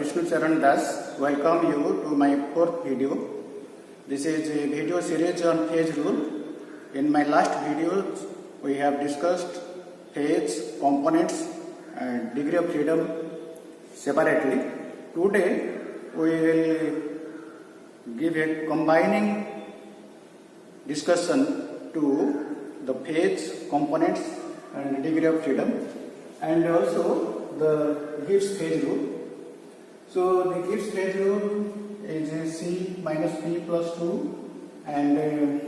Vishnu Charan Das. Welcome you to my fourth video. This is a video series on phase rule. In my last video, we have discussed phase, components and degree of freedom separately. Today, we will give a combining discussion to the phase, components and degree of freedom, and also the Gibb's phase rule. So the Gibb's phase rule is C minus P plus 2, and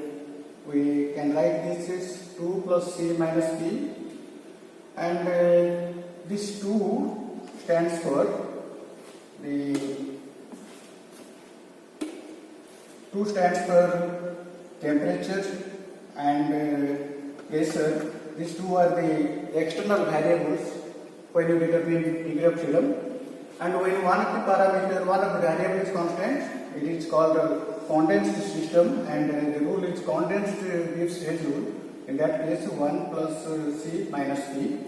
we can write this as 2 plus C minus P, and this 2 stands for the 2 stands for temperature and pressure. These two are the external variables when you determine degree of freedom. And when one of the variable is constant, it is called a condensed system, and the rule is condensed Gibbs phase rule. In that case, 1 plus C minus P.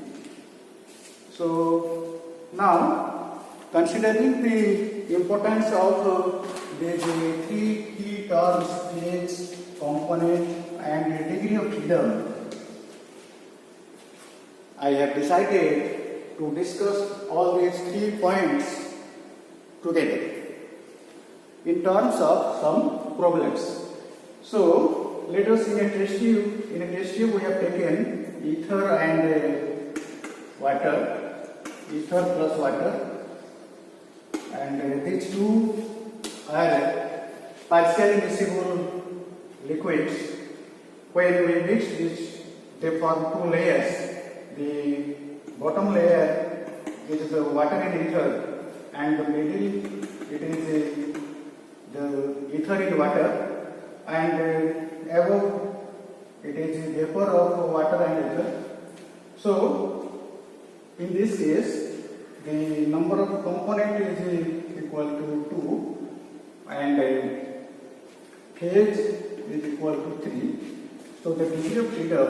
So now, considering the importance of these three key terms, phase, component and degree of freedom, I have decided to discuss all these 3 points together in terms of some problems. So let us in a test tube we have taken ether and water, ether plus water, and these two are partially miscible liquids. When we mix this, they form 2 layers. The bottom layer is the water and ether, and the middle it is the ether in water, and above it is vapor of water and ether. So in this case, the number of components is equal to 2, and phase is equal to 3. So the degree of freedom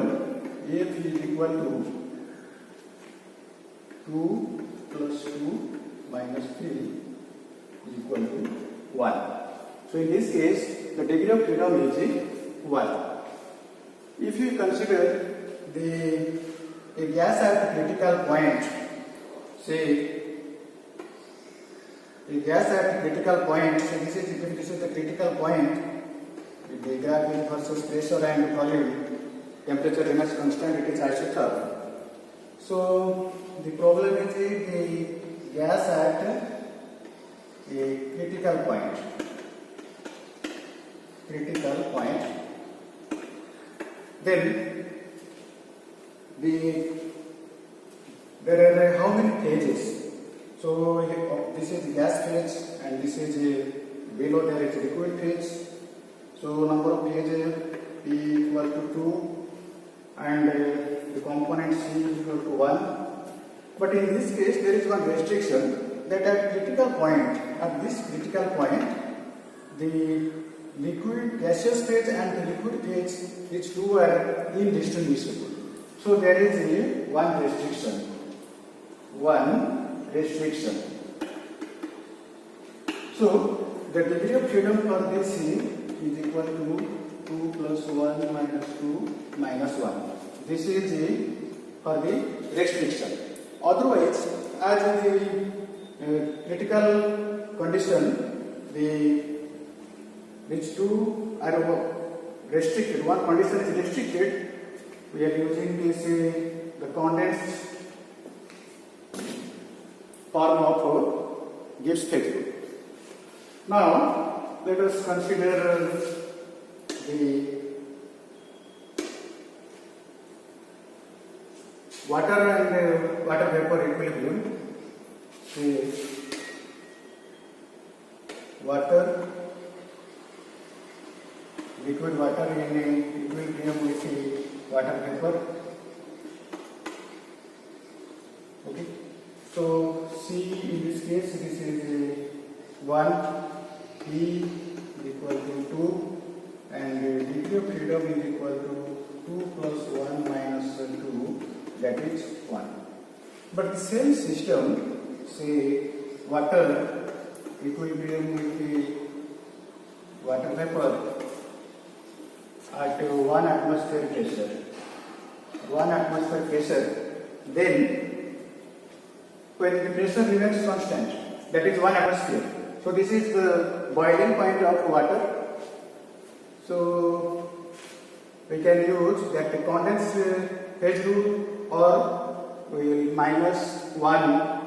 F is equal to 2 plus 2 minus 3 is equal to 1. So in this case, the degree of freedom is 1. If you consider a gas at critical point, say a gas at critical point, so this is the critical point, the graph is versus pressure and volume, temperature remains constant, it is isotherm. So the problem is the gas at a critical point. Then there are how many phases? So this is gas phase, and this is below there is liquid phase. So number of phases P equal to 2, and the component C is equal to 1. But in this case, there is one restriction, that at this critical point, the liquid gaseous phase and the liquid phase, which two are indistinguishable. So there is one restriction. So the degree of freedom for this is equal to 2 plus 1 minus 2 minus 1. This is for the restriction. Otherwise, as in the critical condition, which two are restricted, one condition is restricted, we are using this the condensed form of Gibbs phase rule. Now, let us consider the water and water vapor equilibrium. Say water, liquid water in equilibrium with the water vapor. Okay. So C in this case, this is 1, P is equal to 2, and degree of freedom is equal to 2 plus 1 minus 2, that is 1. But the same system, say water equilibrium with the water vapor at 1 atmosphere pressure. 1 atmosphere pressure, then when the pressure remains constant, that is 1 atmosphere. So this is the boiling point of water. So we can use that the condensed phase rule, or we will minus 1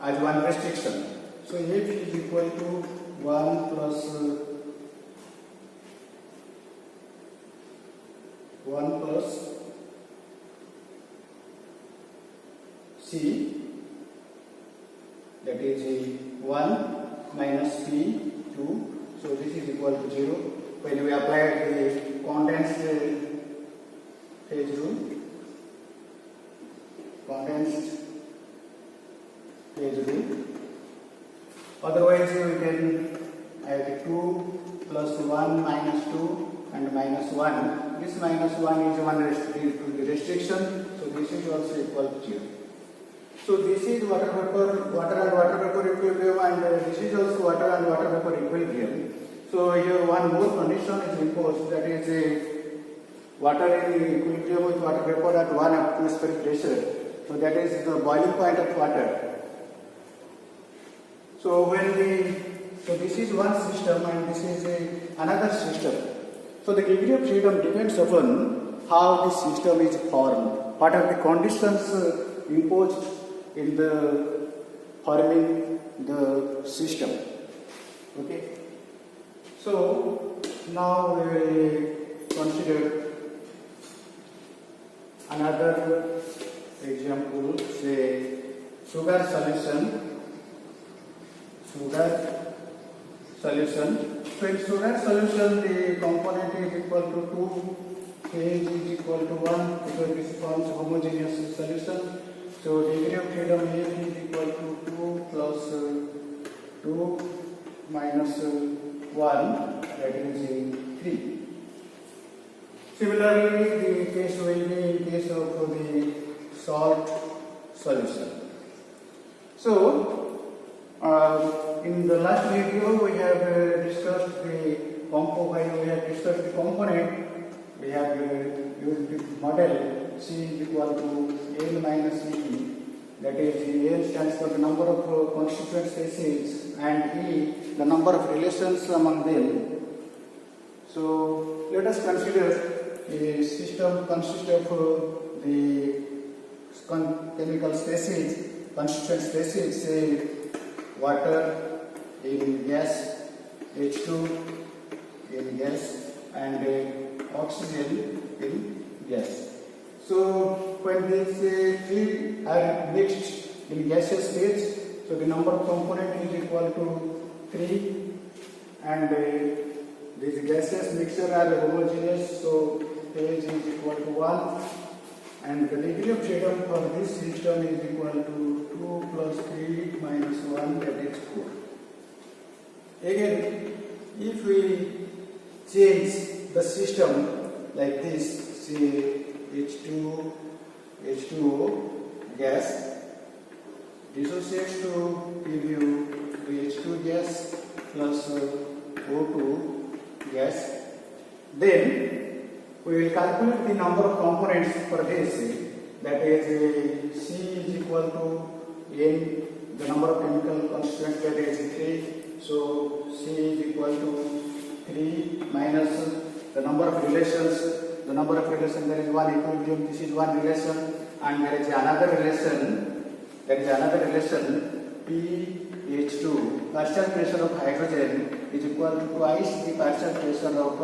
as one restriction. So F is equal to 1 plus 1 plus C, that is 1 minus P 2. So this is equal to 0. When we apply the condensed phase rule, otherwise we can add 2 plus 1 minus 2 and minus 1. This minus 1 is one restriction, so this is also equal to 0. So this is water and water vapor equilibrium, and this is also water and water vapor equilibrium. So here one more condition is imposed, that is water in equilibrium with water vapor at 1 atmospheric pressure. So that is the boiling point of water. So this is one system and this is another system. So the degree of freedom depends upon how the system is formed. What are the conditions imposed in the forming the system? Okay. So now we will consider another example, say sugar solution. So in sugar solution, the component is equal to 2, phase is equal to 1, because this forms homogeneous solution. So degree of freedom here is equal to 2 plus 2 minus 1, that is 3. Similarly, the case will be in case of the salt solution. So in the last video we have discussed the while we have discussed the component, we have used the model C is equal to L minus E, that is L stands for the number of constituent species and E the number of relations among them. So let us consider a system consists of the chemical species, constituent species, say water in gas, H2 in gas, and oxygen in gas. So when these three are mixed in gaseous state, so the number of component is equal to 3, and these gaseous mixture are homogeneous, so phase is equal to 1, and the degree of freedom for this system is equal to 2 plus 3 minus 1, that is 4. Again, if we change the system like this, say H2O gas dissociates to give you the H2 gas plus O2 gas, then we will calculate the number of components for this, that is C is equal to N, the number of chemical constituents, that is 3. So C is equal to 3 minus the number of relations. The number of relations, there is one equilibrium, this is one relation, and there is another relation, pH2, partial pressure of hydrogen is equal to twice the partial pressure of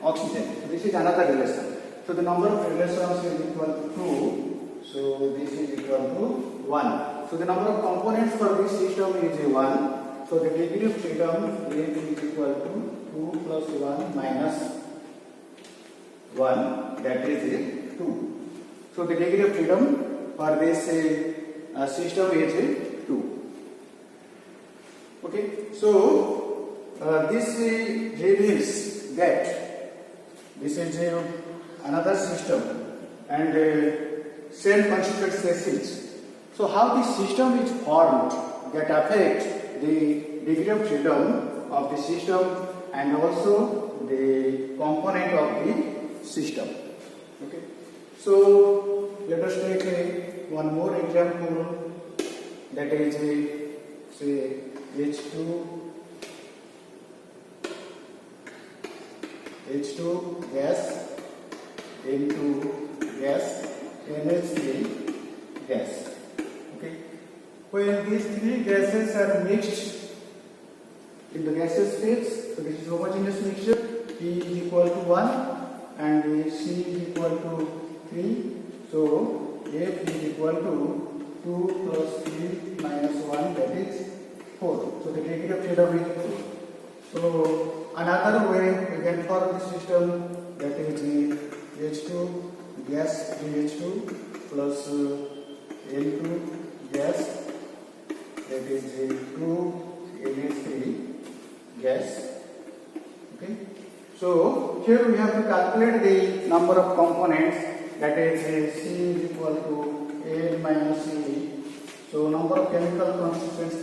oxygen. So this is another relation. So the number of relations is equal to 2, so this is equal to 1. So the number of components for this system is 1. So the degree of freedom is equal to 2 plus 1 minus 1, that is 2. So the degree of freedom for this system is 2. Okay, so this reveals that this is another system and same constituent species. So how this system is formed that affects the degree of freedom of the system and also the component of the system. Okay. So let us take one more example, that is say H2 gas into gas, NH3 gas. Okay. When these three gases are mixed in the gaseous phase, so this is homogeneous mixture, P is equal to 1 and C is equal to 3. So F is equal to 2 plus 3 minus 1, that is 4. So the degree of freedom is 4. So another way we can form the system, that is H2 gas 3H2 plus N2 gas, that is 2 NH3 gas. Okay. So here we have to calculate the number of components, that is C is equal to N minus C. So number of chemical constituents,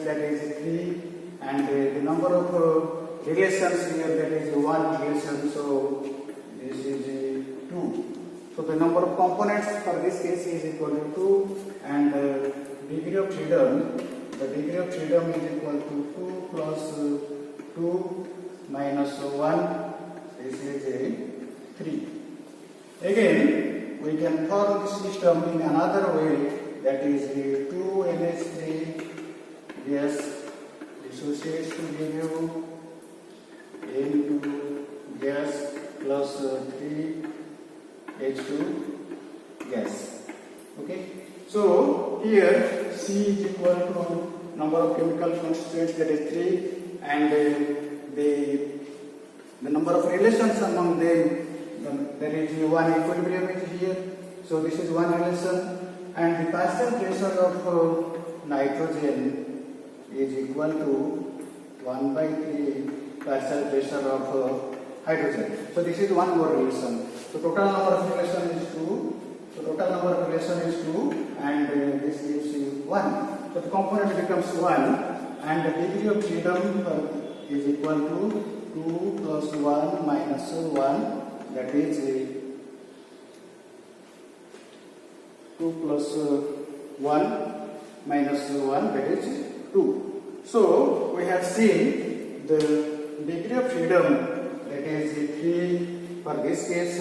that is 3, and the number of relations here, that is 1 relation. So this is 2. So the number of components for this case is equal to 2, and degree of freedom, the degree of freedom is equal to 2 plus 2 minus 1, this is 3. Again, we can form the system in another way, that is 2 NH3 gas dissociates to give you N2 gas plus 3 H2 gas. Okay. So here C is equal to number of chemical constituents, that is 3, and the number of relations among them, there is one equilibrium is here. So this is one relation, and the partial pressure of nitrogen is equal to 1 by 3 partial pressure of hydrogen. So this is one more relation. So total number of relation is 2. So total number of relation is 2, and this gives you 1. So the component becomes 1, and the degree of freedom is equal to 2 plus 1 minus 1, that is 2 plus 1 minus 1, that is 2. So we have seen the degree of freedom, that is 3 for this case,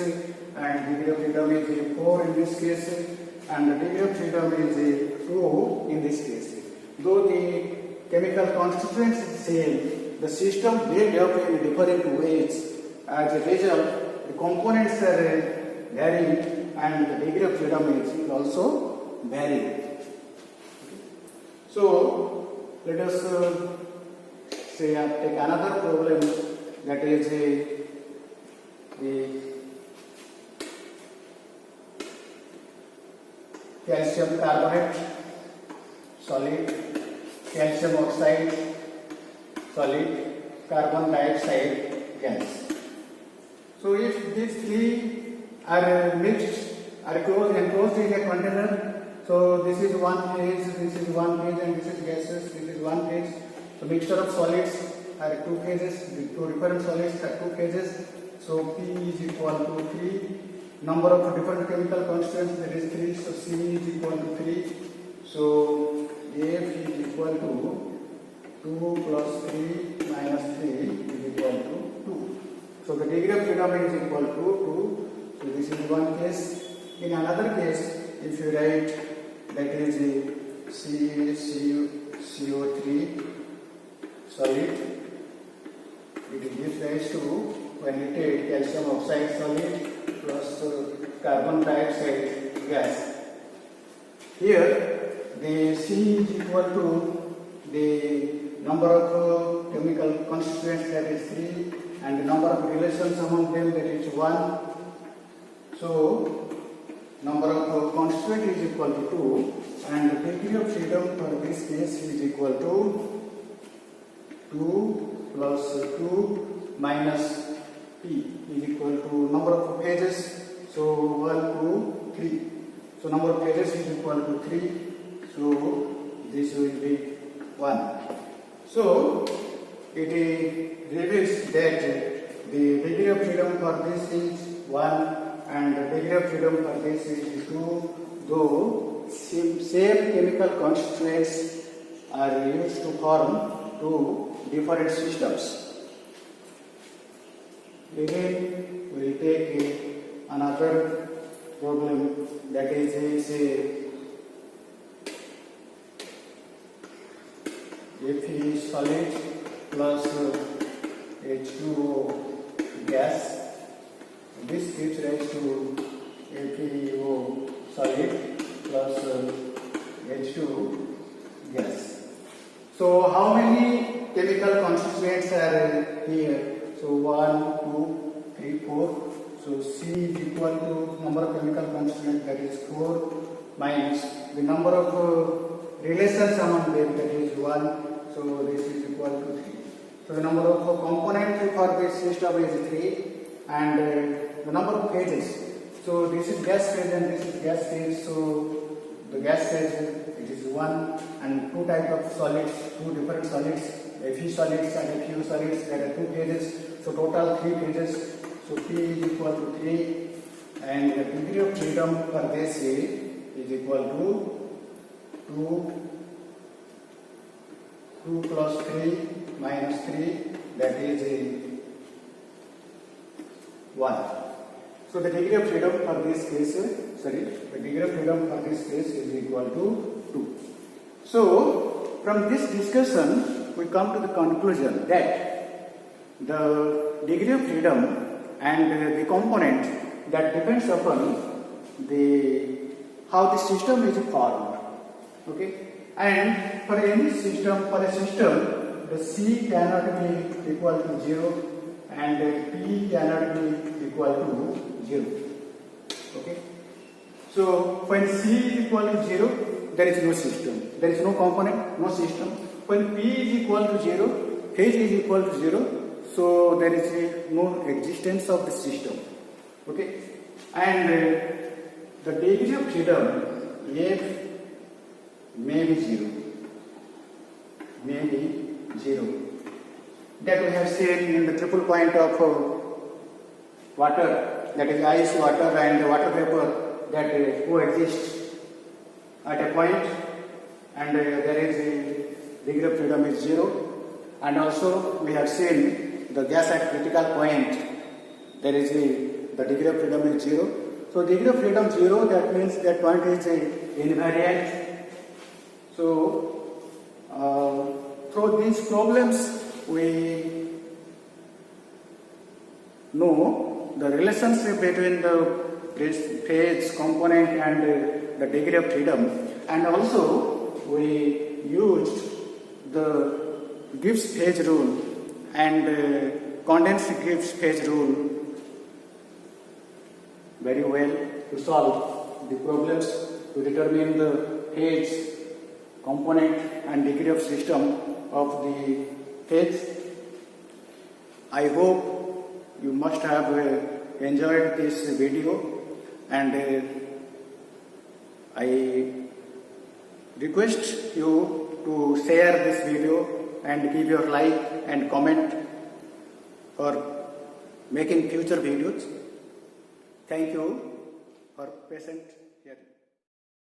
and degree of freedom is 4 in this case, and the degree of freedom is 2 in this case. Though the chemical constituents is same, the system made up in different ways. As a result, the components are varying, and the degree of freedom is also varying. So let us say take another problem, that is the calcium carbonate solid, calcium oxide solid, carbon dioxide gas. So if these three are mixed, are enclosed in a container, so this is one phase, this is one phase, and this is gases, this is one phase. So mixture of solids are two phases, the two different solids are two phases. So P is equal to 3. Number of different chemical constituents, that is 3. So C is equal to 3. So F is equal to 2 plus 3 minus 3 is equal to 2. So the degree of freedom is equal to 2. So this is one case. In another case, if you write, that is CO3 solid, it gives rise to, when you take calcium oxide solid plus carbon dioxide gas. Here the C is equal to the number of chemical constituents, that is 3, and the number of relations among them, that is 1. So number of constituents is equal to 2, and the degree of freedom for this case is equal to 2 plus 2 minus P is equal to number of phases. So 1, 2, 3. So number of phases is equal to 3. So this will be 1. So it reveals that the degree of freedom for this is 1 and the degree of freedom for this is 2, though same chemical constituents are used to form two different systems. Again, we will take another problem, that is say Fe solid plus H2O gas. This gives rise to FeO solid plus H2 gas. So how many chemical constituents are here? So 1, 2, 3, 4. So C is equal to number of chemical constituents, that is 4, minus the number of relations among them, that is 1. So this is equal to 3. So the number of components for this system is 3, and the number of phases. So this is gas phase and this is gas phase. So the gas phase it is 1, and two types of solids, two different solids, Fe solids and FeO solids. There are 2 phases. So total 3 phases. So P is equal to 3, and the degree of freedom for this is equal to 2 plus 3 minus 3, that is 1. So the degree of freedom for this case, the degree of freedom for this case is equal to 2. So from this discussion, we come to the conclusion that the degree of freedom and the component that depends upon how the system is formed. Okay, and for any system, for a system, the C cannot be equal to 0 and P cannot be equal to 0. Okay, so when C is equal to 0, there is no system, there is no component, no system. When P is equal to 0, H is equal to 0, so there is no existence of the system. Okay, and the degree of freedom F may be 0, that we have seen in the triple point of water, that is ice, water and water vapor, that coexist at a point, and there is a degree of freedom is 0. And also we have seen the gas at critical point, there is the degree of freedom is 0. So degree of freedom 0, that means that point is invariant. So through these problems we know the relationship between the phase, component and the degree of freedom, and also we used the Gibbs phase rule and condensed Gibbs phase rule very well to solve the problems, to determine the phase, component and degree of system of the phase. I hope you must have enjoyed this video, and I request you to share this video and give your like and comment for making future videos. Thank you for patient